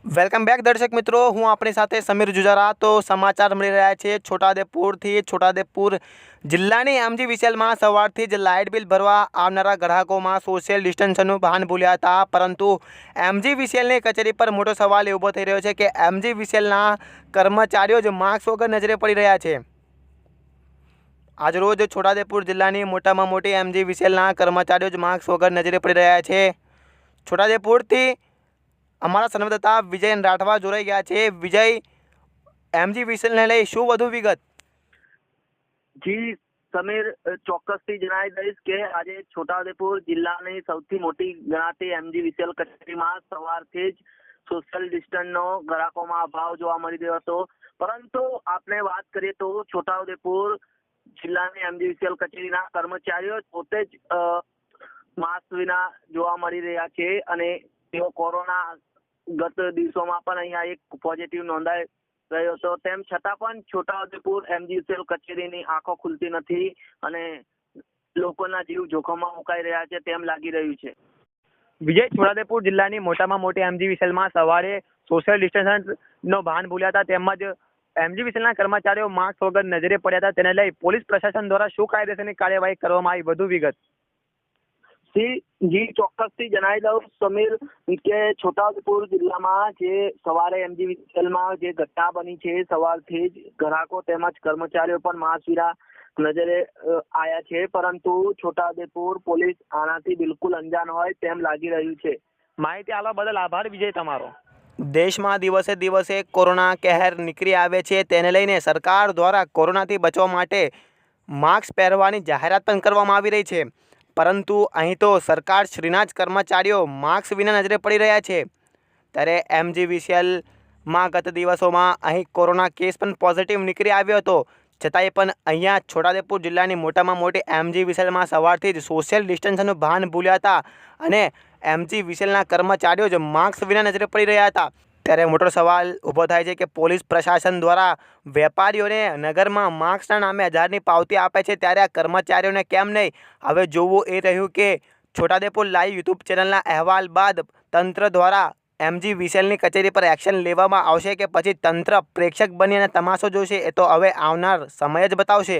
Welcome back દર્શક મિત્રો, હું આપણી સાથે સમીર જુજારા। તો સમાચાર મળી રહ્યા છે છોટાઉદેપુર જિલ્લાની એમજીવીસીએલમાં સવારથી જ લાઇટ બિલ ભરવા આવનારા ગ્રાહકોમાં સોશિયલ ડિસ્ટન્સનું ભાન ભૂલ્યા હતા, પરંતુ એમજીવીસીએલની કચેરી પર મોટો સવાલ ઊભો થઈ રહ્યો છે કે એમજીવીસીએલના કર્મચારીઓ જ માસ્ક વગર નજરે પડી રહ્યા છે। આજરોજ છોટાઉદેપુર જિલ્લાની મોટામાં મોટી એમજીવીસીએલના કર્મચારીઓ જ માસ્ક વગર નજરે પડી રહ્યા છે। છોટાઉદેપુરથી અમારા સંવાદદાતા વિજય રાઠવા જોડાઈ ગયા છે। વિજય, એમજીવીસીએલને લઈ શું વધુ વિગત? જી સમીર, ચોક્કસથી જણાવી દઈશ કે આજે છોટાઉદેપુર જિલ્લાની સૌથી મોટી ગણાતી એમજીવીસીએલ કચેરીમાં સવારથી જ સોશિયલ ડિસ્ટન્સનો ગ્રાહકોમાં અભાવ જોવા મળી રહ્યો હતો, પરંતુ આપણે વાત કરીએ તો છોટાઉદેપુર જિલ્લાની એમજીવીસીએલ કચેરીના કર્મચારીઓ પોતે જ માસ્ક વિના જોવા મળી રહ્યા છે અને તેઓ કોરોના ગત દિવસોમાં પણ અહીંયા એક પોઝિટિવ નોંધાઈ રહ્યો હતો, તેમ છતાં પણ છોટાઉદેપુર એમજીવીસીએલ કચેરીની આંખો ખુલતી નથી અને લોકોના જીવ જોખમમાં મુકાઈ રહ્યા છે તેમ લાગી રહ્યું છે। વિજય, છોટાઉદેપુર જિલ્લાની મોટામાં મોટી એમજીવીસીએલમાં સવારે સોશિયલ ડિસ્ટન્સનો ભાન ભૂલ્યા હતા, તેમજ એમજીવીસીએલના કર્મચારીઓ માસ્ક વગર નજરે પડ્યા હતા, તેને લઈ પોલીસ પ્રશાસન દ્વારા શું કાયદેસરની કાર્યવાહી કરવામાં આવી, વધુ વિગત? જી ચોક્કસથી જણાવી દઉં સમીર કે છોટાઉદેપુર જિલ્લામાં જે સવારે એમજીવીસીએલમાં જે ઘટના બની છે, સવારથી જ ગ્રાહકો તેમજ કર્મચારીઓ પણ માસ્ક વિના નજરે આવ્યા છે, પરંતુ છોટાઉદેપુર પોલીસ આનાથી બિલકુલ અંજાન હોય તેમ લાગી રહ્યું છે। માહિતી આપવા બદલ આભાર વિજય તમારો। દેશમાં દિવસે દિવસે કોરોના કહેર નીકળી આવે છે, તેને લઈને સરકાર દ્વારા કોરોનાથી બચવા માટે માસ્ક પહેરવાની જાહેરાત પણ કરવામાં આવી રહી છે, પરંતુ અહીં તો સરકારશ્રીના જ કર્મચારીઓ માસ્ક વિના નજરે પડી રહ્યા છે। ત્યારે એમજીવીસીએલમાં ગત દિવસોમાં અહીં કોરોના કેસ પણ પોઝિટિવ નીકળી આવ્યો હતો, છતાંય પણ અહીંયા છોટાઉદેપુર જિલ્લાની મોટામાં મોટી એમજીવીસીએલમાં સવારથી જ સોશિયલ ડિસ્ટન્સનું ભાન ભૂલ્યા હતા અને એમજીવીસીએલના કર્મચારીઓ જ માસ્ક વિના નજરે પડી રહ્યા હતા। ત્યારે મોટો સવાલ ઊભો થાય છે કે પોલીસ પ્રશાસન દ્વારા વેપારીઓને નગરમાં માસ્કના નામે 1000ની પાવતી આપે છે, ત્યારે આ કર્મચારીઓને કેમ નહીં? હવે જોવું એ રહ્યું કે છોટાઉદેપુર લાઈવ યુટ્યુબ ચેનલના અહેવાલ બાદ તંત્ર દ્વારા એમજીવીસીએલની કચેરી પર એક્શન લેવામાં આવશે કે પછી તંત્ર પ્રેક્ષક બની અને તમાશો જોશે, એ તો હવે આવનાર સમય જ બતાવશે।